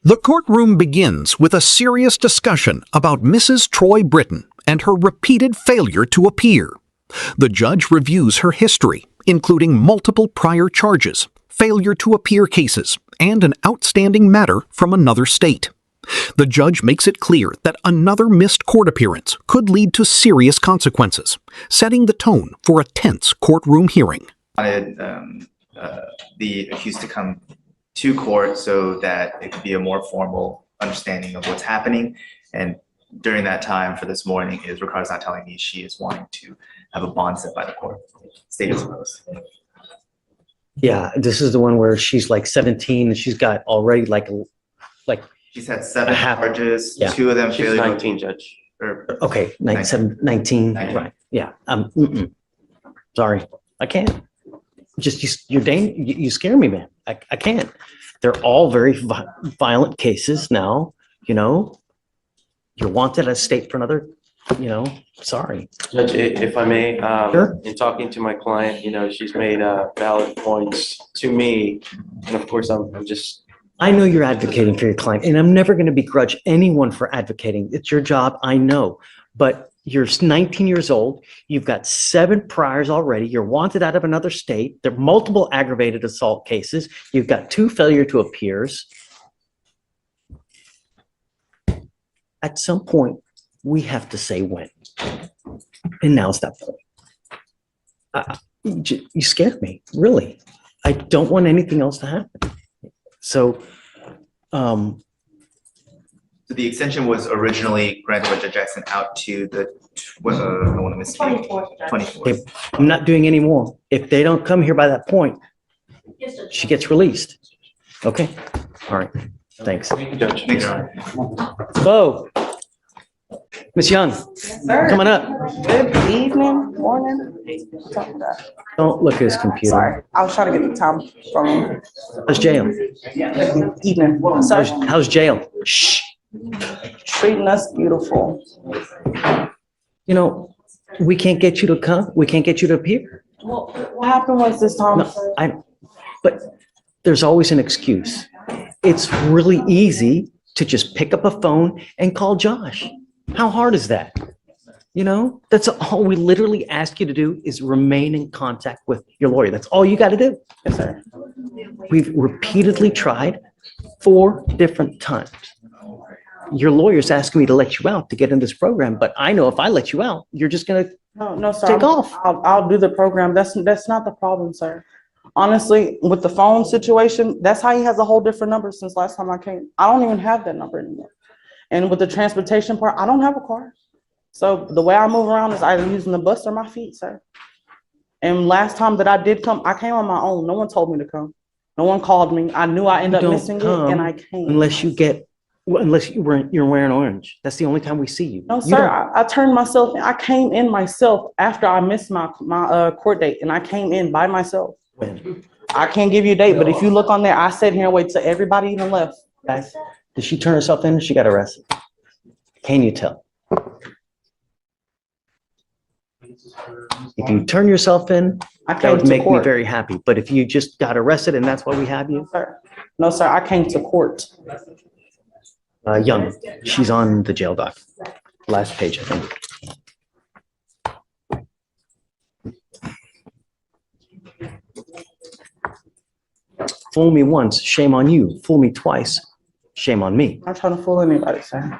The courtroom begins with a serious discussion about Mrs. Troy Britton and her repeated failure to appear. The judge reviews her history, including multiple prior charges, failure to appear cases, and an outstanding matter from another state. The judge makes it clear that another missed court appearance could lead to serious consequences, setting the tone for a tense courtroom hearing. I wanted the accused to come to court so that it could be a more formal understanding of what's happening. And during that time for this morning is Ricardo's not telling me she is wanting to have a bond set by the court. State as opposed. Yeah, this is the one where she's like 17 and she's got already like She's had 7 charges, yeah. 2 of them She's failure. 19, Judge. okay, 19, 19. right? Yeah. Sorry, I can't. Just you scare me, man. I can't. They're all very violent cases now. You know, you're wanted at state for another. You know, sorry. Judge, if I may, Sure. in talking to my client, you know, she's made valid points to me, and of course, I'm just. I know you're advocating for your client, and I'm never going to begrudge anyone for advocating. It's your job, I know. But you're 19 years old. You've got 7 priors already. You're wanted out of another state. There are multiple aggravated assault cases. You've got 2 failure to appears. At some point, we have to say when. And now's that point. You scared me, really. I don't want anything else to happen. So, So the extension was originally granted by Judge Jackson out to the, I want to miss 24th. I'm not doing any more. If they don't come here by that point, she gets released. Okay? All right. Thanks. Judge. Thanks. Bo, Miss Young, coming up. Good evening, morning. Don't look at his computer. Sorry, I was trying to get the time from him. How's jail? Evening. Sorry. How's jail? Shh. Treating us beautiful. You know, we can't get you to come. We can't get you to appear. Well, what happened was this time. No, but there's always an excuse. It's really easy to just pick up a phone and call Josh. How hard is that? You know, that's all we literally ask you to do is remain in contact with your lawyer. That's all you got to do. Yes, sir. We've repeatedly tried 4 different times. Your lawyer's asking me to let you out to get in this program, but I know if I let you out, you're just going to No, sir. take off. I'll do the program. That's not the problem, sir. Honestly, with the phone situation, that's how he has a whole different number since last time I came. I don't even have that number anymore. And with the transportation part, I don't have a car. So the way I move around is either using the bus or my feet, sir. And last time that I did come, I came on my own. No one told me to come. No one called me. I knew I ended up missing it and I came. Unless you're wearing orange. That's the only time we see you. No, sir, I turned myself in. I came in myself after I missed my court date and I came in by myself. When? I can't give you a date, but if you look on there, I sat here and waited till everybody even left. Guys, did she turn herself in or she got arrested? Can you tell? If you turn yourself in, that would make me very happy. But if you just got arrested and that's why we have you? Sir. No, sir, I came to court. Young, she's on the jail doc. Last page, I think. Fool me once, shame on you. Fool me twice, shame on me. I'm not trying to fool anybody, sir.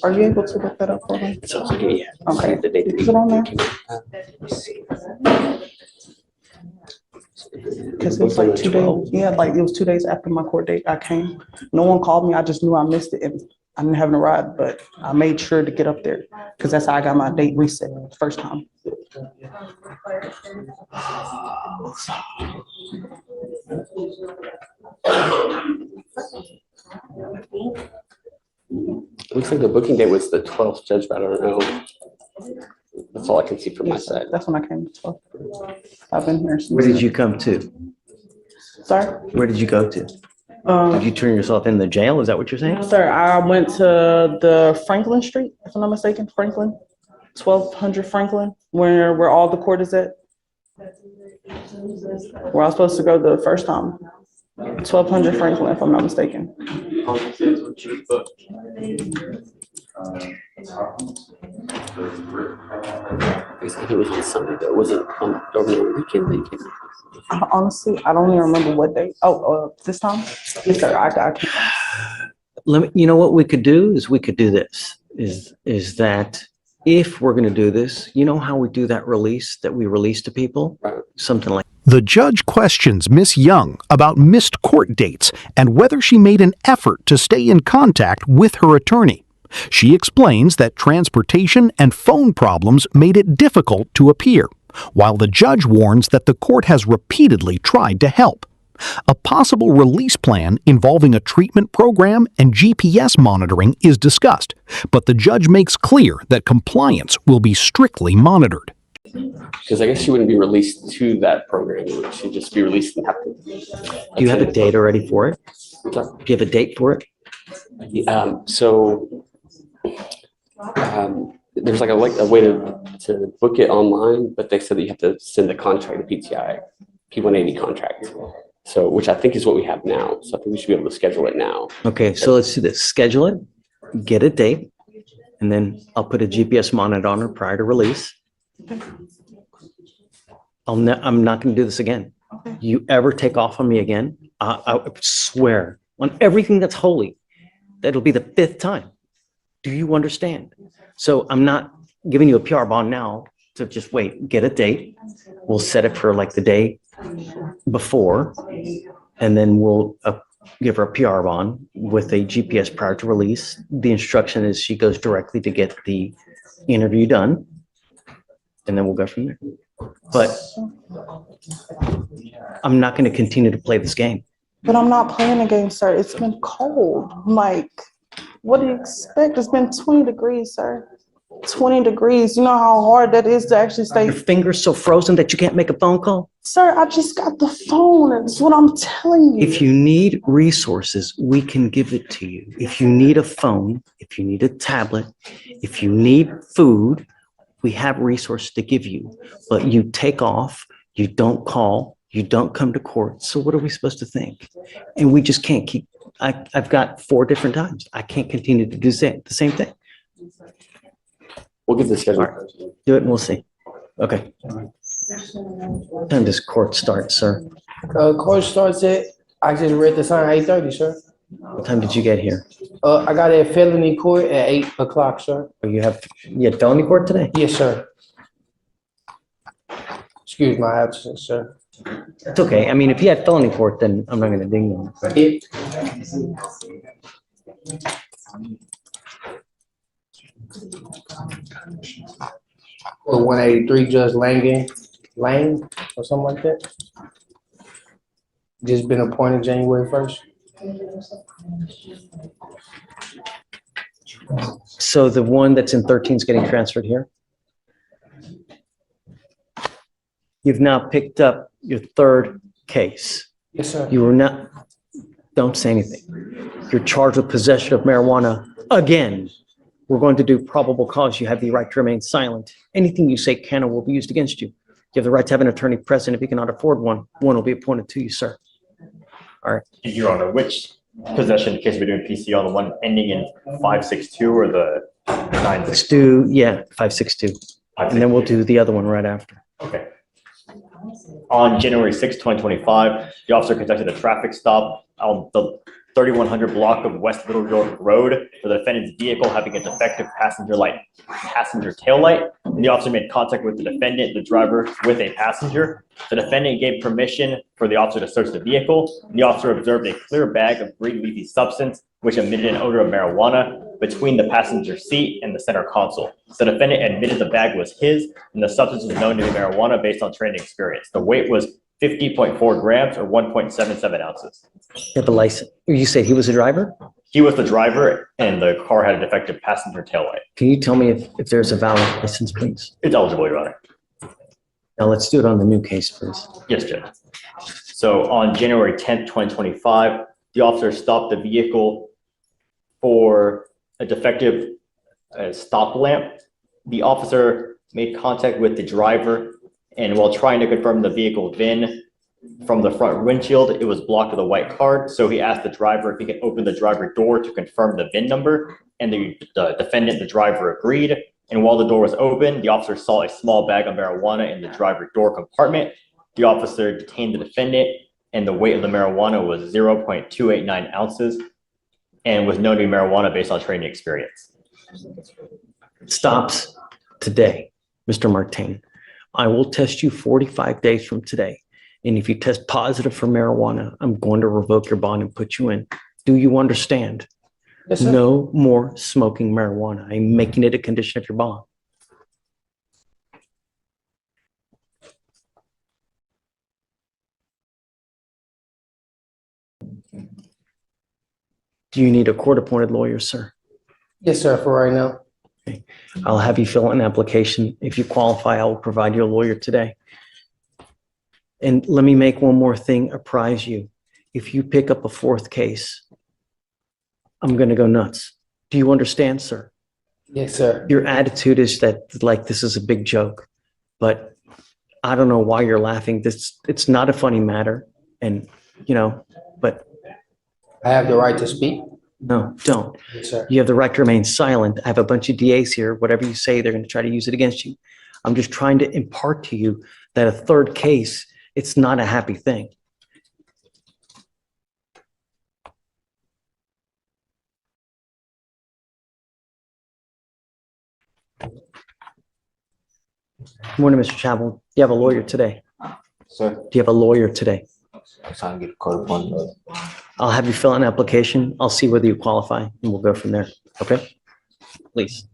Are you able to look that up for me? It's also, yeah. Okay. Is it on there? Because it was like 2 days. Yeah, like it was 2 days after my court date. I came. No one called me. I just knew I missed it and I didn't have a ride, but I made sure to get up there because that's how I got my date reset the first time. Looks like the booking date was the 12th, Judge, but I don't know. That's all I can see from my side. That's when I came to 12. I've been here since. Where did you come to? Sorry? Where did you go to? Did you turn yourself in the jail? Is that what you're saying? Sir, I went to the Franklin Street, if I'm not mistaken, Franklin, 1200 Franklin, where all the court is at. Where I was supposed to go the first time. 1200 Franklin, if I'm not mistaken. If it was on Sunday, though, was it over the weekend? Honestly, I don't even remember what day. Oh, this time? Yes, sir. I can't. You know what we could do is we could do this, is that if we're going to do this, you know how we do that release that we release to people? Something like. The judge questions Miss Young about missed court dates and whether she made an effort to stay in contact with her attorney. She explains that transportation and phone problems made it difficult to appear, while the judge warns that the court has repeatedly tried to help. A possible release plan involving a treatment program and GPS monitoring is discussed, but the judge makes clear that compliance will be strictly monitored. Because I guess she wouldn't be released to that program. She'd just be released and have to. Do you have a date already for it? Do you have a date for it? There's like a way to book it online, but they said that you have to send the contract to PTI, P180 contract. So, which I think is what we have now. So I think we should be able to schedule it now. Okay, so let's do this. Schedule it, get a date, and then I'll put a GPS monitor on her prior to release. I'm not going to do this again. You ever take off on me again, I swear on everything that's holy, that'll be the 5th time. Do you understand? So I'm not giving you a PR bond now to just wait, get a date. We'll set it for like the day before, and then we'll give her a PR bond with a GPS prior to release. The instruction is she goes directly to get the interview done, and then we'll go from there. But I'm not going to continue to play this game. But I'm not playing a game, sir. It's been cold. Like, what do you expect? It's been 20 degrees, sir. 20 degrees. You know how hard that is to actually stay. Your finger's so frozen that you can't make a phone call? Sir, I just got the phone. That's what I'm telling you. If you need resources, we can give it to you. If you need a phone, if you need a tablet, if you need food, we have resources to give you. But you take off, you don't call, you don't come to court. So what are we supposed to think? And we just can't keep. I've got 4 different times. I can't continue to do the same thing. We'll get the schedule. All right. Do it and we'll see. Okay. What time does court start, sir? Court starts at, I just read the sign, 8:30, sir. What time did you get here? I got a felony court at 8 o'clock, sir. Oh, you had felony court today? Yes, sir. Excuse my absence, sir. It's okay. I mean, if you had felony court, then I'm not going to ding you. It, or 183 Judge Lang or something like that. Just been appointed January 1st. So the one that's in 13 is getting transferred here? You've now picked up your 3rd case. Yes, sir. You were not, don't say anything. You're charged with possession of marijuana again. We're going to do probable cause. You have the right to remain silent. Anything you say can or will be used against you. You have the right to have an attorney present. If you cannot afford one, one will be appointed to you, sir. All right. Your Honor, which possession case are we doing PC on, the one ending in 562 or the 962? Let's do, 562. And then we'll do the other one right after. Okay. On January 6, 2025, the officer conducted a traffic stop on the 3100 block of West Little York Road for the defendant's vehicle having a defective passenger tail light. And the officer made contact with the defendant, the driver, with a passenger. The defendant gave permission for the officer to search the vehicle. And the officer observed a clear bag of green leafy substance, which emitted an odor of marijuana, between the passenger seat and the center console. The defendant admitted the bag was his, and the substance was known to be marijuana based on training experience. The weight was 50.4 grams or 1.77 ounces. You have a license. You said he was a driver? He was the driver, and the car had a defective passenger taillight. Can you tell me if there's a valid license, please? It's eligible, Your Honor. Now let's do it on the new case, please. Yes, Judge. So on January 10th, 2025, the officer stopped the vehicle for a defective stop lamp. The officer made contact with the driver And while trying to confirm the vehicle VIN from the front windshield, it was blocked with a white card. So he asked the driver if he could open the driver door to confirm the VIN number. And the defendant, the driver, agreed. And while the door was open, the officer saw a small bag of marijuana in the driver door compartment. The officer detained the defendant, and the weight of the marijuana was 0.289 ounces and was known to be marijuana based on training experience. Stops today, Mr. Martin. I will test you 45 days from today. And if you test positive for marijuana, I'm going to revoke your bond and put you in. Do you understand? Yes, sir. No more smoking marijuana. I'm making it a condition of your bond. Do you need a court-appointed lawyer, sir? Yes, sir, for right now. I'll have you fill out an application. If you qualify, I will provide you a lawyer today. And let me make one more thing apprise you. If you pick up a fourth case, I'm going to go nuts. Do you understand, sir? Yes, sir. Your attitude is that like this is a big joke, but I don't know why you're laughing. It's not a funny matter. And, but I have the right to speak. no, don't. Yes, sir. You have the right to remain silent. I have a bunch of DAs here. Whatever you say, they're going to try to use it against you. I'm just trying to impart to you that a third case, it's not a happy thing. Morning, Mr. Chapel. Do you have a lawyer today? Sir, Do you have a lawyer today? I can't get correspondence. I'll have you fill out an application. I'll see whether you qualify and we'll go from there. Okay? Please.